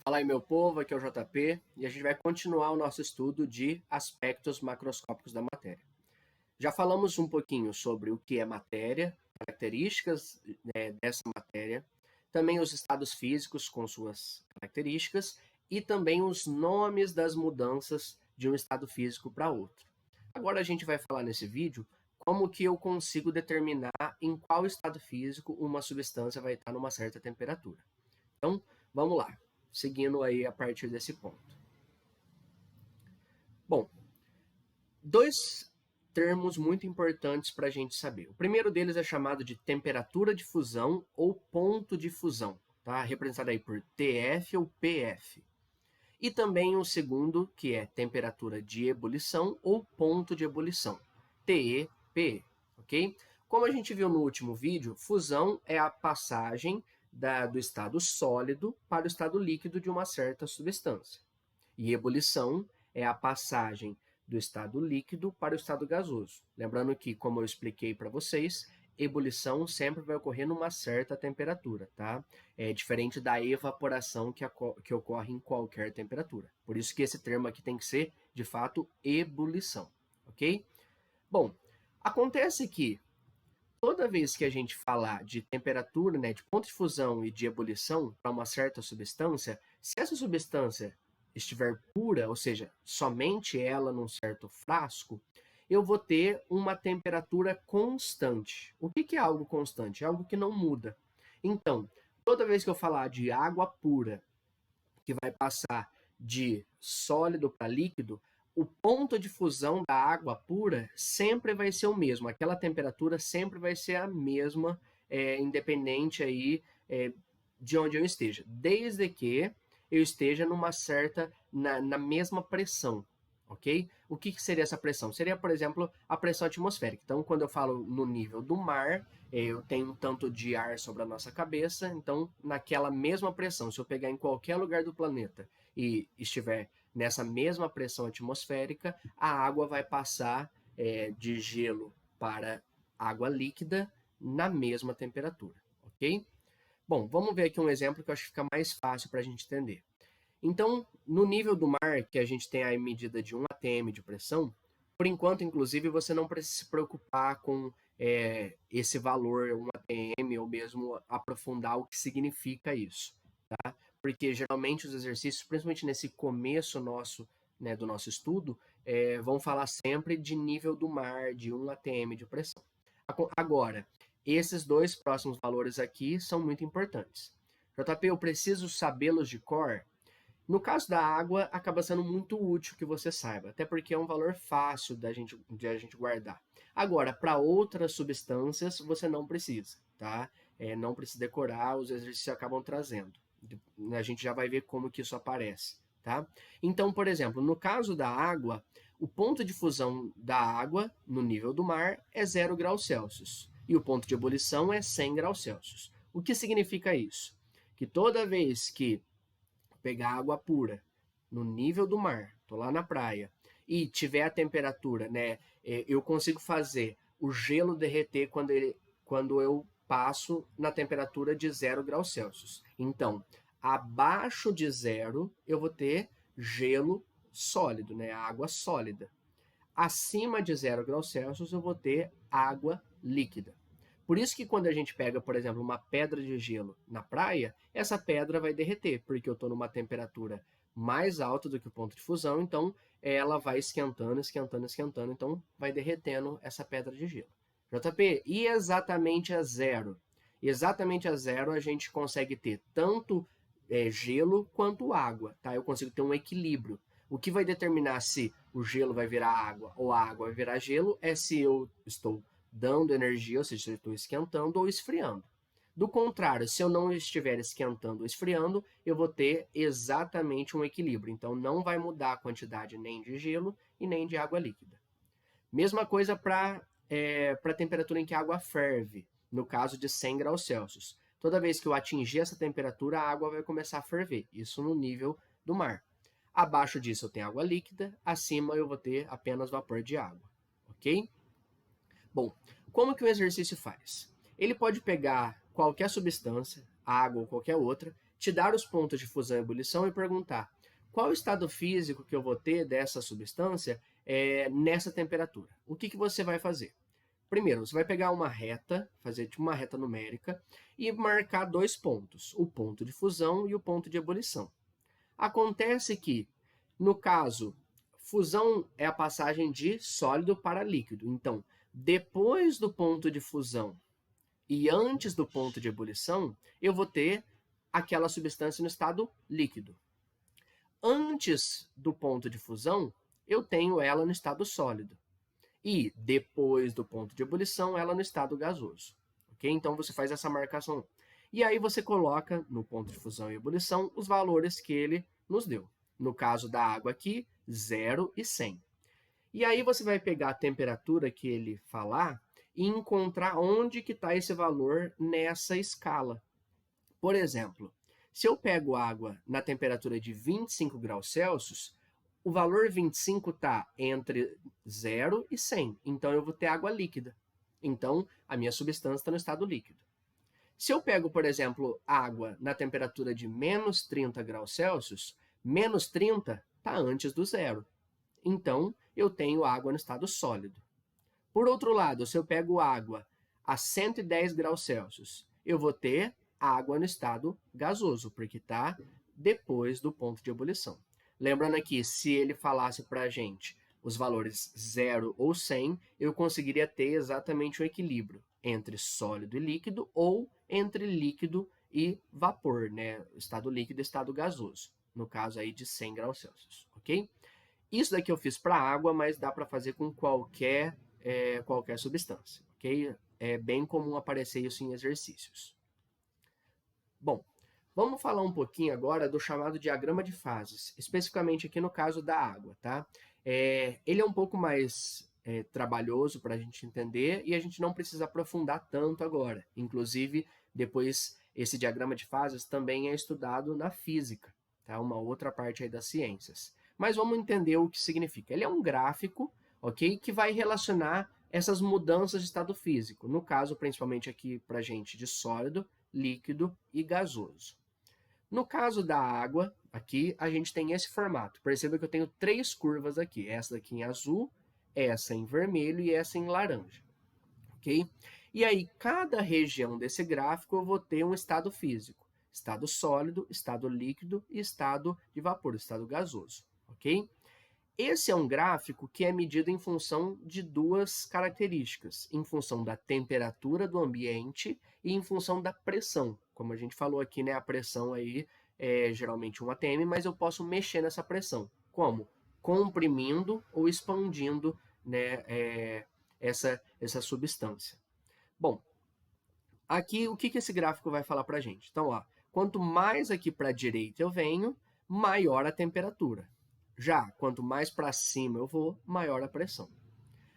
Fala aí, meu povo, aqui é o JP e a gente vai continuar o nosso estudo de aspectos macroscópicos da matéria. Já falamos um pouquinho sobre o que é matéria, características dessa matéria, também os estados físicos com suas características e também os nomes das mudanças de um estado físico para outro. Agora a gente vai falar nesse vídeo como que eu consigo determinar em qual estado físico uma substância vai estar numa certa temperatura. Então, vamos lá, seguindo aí a partir desse ponto. Bom, dois termos muito importantes para a gente saber. O primeiro deles é chamado de temperatura de fusão ou ponto de fusão, tá? Representado aí por TF ou PF. E também o segundo, que é temperatura de ebulição ou ponto de ebulição, TE, PE, ok? Como a gente viu no último vídeo, fusão é a passagem do estado sólido para o estado líquido de uma certa substância. E ebulição é a passagem do estado líquido para o estado gasoso. Lembrando que, como eu expliquei para vocês, ebulição sempre vai ocorrer numa certa temperatura, tá? É diferente da evaporação que ocorre em qualquer temperatura. Por isso que esse termo aqui tem que ser, de fato, ebulição, ok? Bom, acontece que toda vez que a gente falar de temperatura, né, de ponto de fusão e de ebulição para uma certa substância, se essa substância estiver pura, ou seja, somente ela num certo frasco, eu vou ter uma temperatura constante. O que é algo constante? É algo que não muda. Então, toda vez que eu falar de água pura, que vai passar de sólido para líquido, o ponto de fusão da água pura sempre vai ser o mesmo. Aquela temperatura sempre vai ser a mesma, independente aí de onde eu esteja, desde que eu esteja na mesma pressão, ok? O que seria essa pressão? Seria, por exemplo, a pressão atmosférica. Então, quando eu falo no nível do mar, eu tenho um tanto de ar sobre a nossa cabeça, então naquela mesma pressão, se eu pegar em qualquer lugar do planeta e estiver nessa mesma pressão atmosférica, a água vai passar de gelo para água líquida na mesma temperatura, ok? Bom, vamos ver aqui um exemplo que eu acho que fica mais fácil para a gente entender. Então, no nível do mar, que a gente tem a medida de 1 atm de pressão, por enquanto, inclusive, você não precisa se preocupar com esse valor 1 atm ou mesmo aprofundar o que significa isso, tá? Porque geralmente os exercícios, principalmente nesse começo nosso, né, do nosso estudo, vão falar sempre de nível do mar, de 1 atm de pressão. Agora, esses dois próximos valores aqui são muito importantes. JP, eu preciso sabê-los de cor? No caso da água, acaba sendo muito útil que você saiba, até porque é um valor fácil de a gente guardar. Agora, para outras substâncias, você não precisa, tá? Não precisa decorar, os exercícios acabam trazendo. A gente já vai ver como que isso aparece, tá? Então, por exemplo, no caso da água, o ponto de fusão da água no nível do mar é 0 graus Celsius e o ponto de ebulição é 100 graus Celsius. O que significa isso? Que toda vez que pegar água pura no nível do mar, tô lá na praia, e tiver a temperatura, né, eu consigo fazer o gelo derreter quando eu passo na temperatura de 0 graus Celsius. Então, abaixo de zero, eu vou ter gelo sólido, né, água sólida. Acima de 0 graus Celsius, eu vou ter água líquida. Por isso que quando a gente pega, por exemplo, uma pedra de gelo na praia, essa pedra vai derreter, porque eu estou numa temperatura mais alta do que o ponto de fusão, então ela vai esquentando, esquentando, esquentando, então vai derretendo essa pedra de gelo. JP, e exatamente a zero? Exatamente a zero a gente consegue ter tanto gelo quanto água, tá? Eu consigo ter um equilíbrio. O que vai determinar se o gelo vai virar água ou a água vai virar gelo é se eu estou dando energia, ou seja, se eu estou esquentando ou esfriando. Do contrário, se eu não estiver esquentando ou esfriando, eu vou ter exatamente um equilíbrio. Então, não vai mudar a quantidade nem de gelo e nem de água líquida. Mesma coisa para a temperatura em que a água ferve, no caso de 100 graus Celsius. Toda vez que eu atingir essa temperatura, a água vai começar a ferver. Isso no nível do mar. Abaixo disso eu tenho água líquida, acima eu vou ter apenas vapor de água, ok? Bom, como que o exercício faz? Ele pode pegar qualquer substância, água ou qualquer outra, te dar os pontos de fusão e ebulição e perguntar qual o estado físico que eu vou ter dessa substância nessa temperatura. O que você vai fazer? Primeiro, você vai pegar uma reta, fazer tipo uma reta numérica, e marcar dois pontos, o ponto de fusão e o ponto de ebulição. Acontece que, no caso, fusão é a passagem de sólido para líquido. Então, depois do ponto de fusão e antes do ponto de ebulição, eu vou ter aquela substância no estado líquido. Antes do ponto de fusão, eu tenho ela no estado sólido. E depois do ponto de ebulição, ela no estado gasoso. Ok? Então você faz essa marcação. E aí você coloca no ponto de fusão e ebulição os valores que ele nos deu. No caso da água aqui, 0 e 100. E aí você vai pegar a temperatura que ele falar e encontrar onde que está esse valor nessa escala. Por exemplo, se eu pego água na temperatura de 25 graus Celsius, o valor 25 está entre 0 e 100. Então, eu vou ter água líquida. Então, a minha substância está no estado líquido. Se eu pego, por exemplo, água na temperatura de menos 30 graus Celsius, menos 30 está antes do zero. Então, eu tenho água no estado sólido. Por outro lado, se eu pego água a 110 graus Celsius, eu vou ter água no estado gasoso, porque está depois do ponto de ebulição. Lembrando aqui, se ele falasse para a gente os valores 0 ou 100, eu conseguiria ter exatamente o equilíbrio entre sólido e líquido ou entre líquido e vapor, né? Estado líquido e estado gasoso, no caso aí de 100 graus Celsius, ok? Isso daqui eu fiz para água, mas dá para fazer com qualquer substância, ok? É bem comum aparecer isso em exercícios. Bom, vamos falar um pouquinho agora do chamado diagrama de fases, especificamente aqui no caso da água, tá? Ele é um pouco mais trabalhoso para a gente entender e a gente não precisa aprofundar tanto agora. Inclusive, depois, esse diagrama de fases também é estudado na física, tá? Uma outra parte aí das ciências. Mas vamos entender o que significa. Ele é um gráfico, ok? Que vai relacionar essas mudanças de estado físico. No caso, principalmente aqui para a gente, de sólido, líquido e gasoso. No caso da água, aqui a gente tem esse formato. Perceba que eu tenho três curvas aqui. Essa daqui em azul, essa em vermelho e essa em laranja. Ok? E aí, cada região desse gráfico eu vou ter um estado físico. Estado sólido, estado líquido e estado de vapor, estado gasoso. Ok? Esse é um gráfico que é medido em função de duas características, em função da temperatura do ambiente e em função da pressão. Como a gente falou aqui, né, a pressão aí é geralmente 1 atm, mas eu posso mexer nessa pressão. Como? Comprimindo ou expandindo, né, essa substância. Bom, aqui o que esse gráfico vai falar para a gente? Então, ó, quanto mais aqui para a direita eu venho, maior a temperatura. Já, quanto mais para cima eu vou, maior a pressão.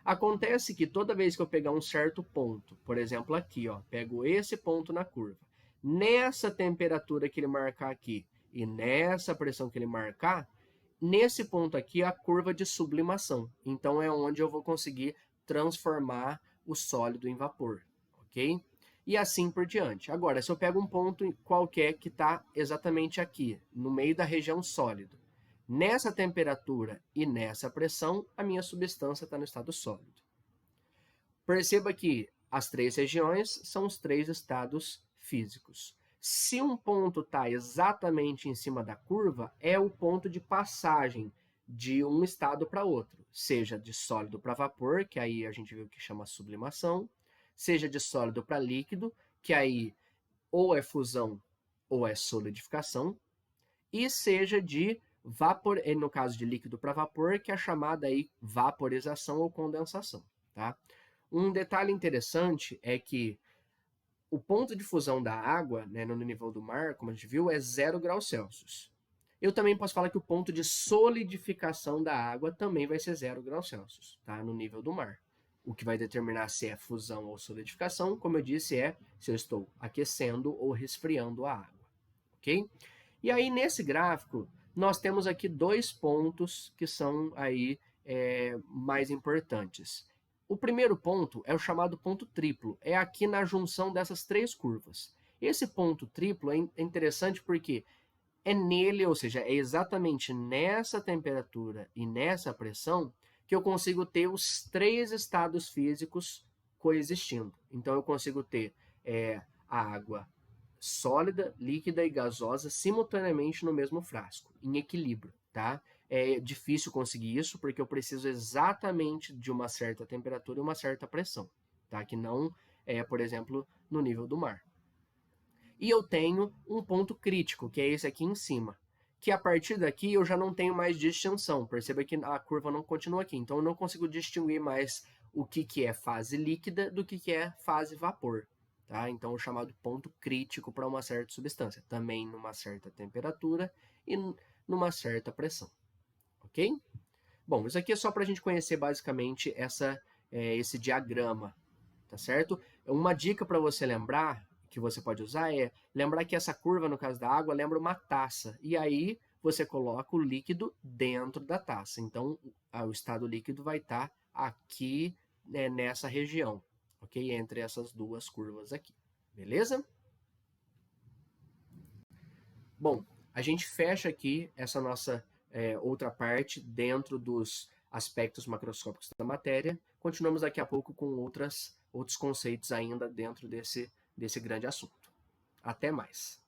Acontece que toda vez que eu pegar um certo ponto, por exemplo aqui, ó, pego esse ponto na curva, nessa temperatura que ele marcar aqui e nessa pressão que ele marcar, nesse ponto aqui é a curva de sublimação. Então é onde eu vou conseguir transformar o sólido em vapor, ok? E assim por diante. Agora, se eu pego um ponto qualquer que está exatamente aqui, no meio da região sólida, nessa temperatura e nessa pressão, a minha substância está no estado sólido. Perceba que as três regiões são os três estados físicos. Se um ponto está exatamente em cima da curva, é o ponto de passagem de um estado para outro, seja de sólido para vapor, que aí a gente viu que chama sublimação, seja de sólido para líquido, que aí ou é fusão ou é solidificação, e seja de vapor, no caso de líquido para vapor, que é a chamada aí vaporização ou condensação, tá? Um detalhe interessante é que o ponto de fusão da água, né, no nível do mar, como a gente viu, é 0 graus Celsius. Eu também posso falar que o ponto de solidificação da água também vai ser 0 graus Celsius, tá, no nível do mar. O que vai determinar se é fusão ou solidificação, como eu disse, é se eu estou aquecendo ou resfriando a água, ok? E aí, nesse gráfico, nós temos aqui dois pontos que são aí mais importantes. O primeiro ponto é o chamado ponto triplo, é aqui na junção dessas três curvas. Esse ponto triplo é interessante porque é nele, ou seja, é exatamente nessa temperatura e nessa pressão que eu consigo ter os 3 estados físicos coexistindo. Então eu consigo ter a água sólida, líquida e gasosa simultaneamente no mesmo frasco, em equilíbrio, tá? É difícil conseguir isso porque eu preciso exatamente de uma certa temperatura e uma certa pressão, tá? Que não é, por exemplo, no nível do mar. E eu tenho um ponto crítico, que é esse aqui em cima, que a partir daqui eu já não tenho mais distinção. Perceba que a curva não continua aqui, então eu não consigo distinguir mais o que é fase líquida do que é fase vapor. Tá? Então, o chamado ponto crítico para uma certa substância, também numa certa temperatura e numa certa pressão. Ok? Bom, isso aqui é só para a gente conhecer basicamente esse diagrama, tá certo? Uma dica para você lembrar, que você pode usar, é lembrar que essa curva, no caso da água, lembra uma taça. E aí você coloca o líquido dentro da taça. Então, o estado líquido vai estar aqui, né, nessa região, ok? Entre essas duas curvas aqui. Beleza? Bom, a gente fecha aqui essa nossa outra parte dentro dos aspectos macroscópicos da matéria. Continuamos daqui a pouco com outros conceitos ainda dentro desse grande assunto. Até mais!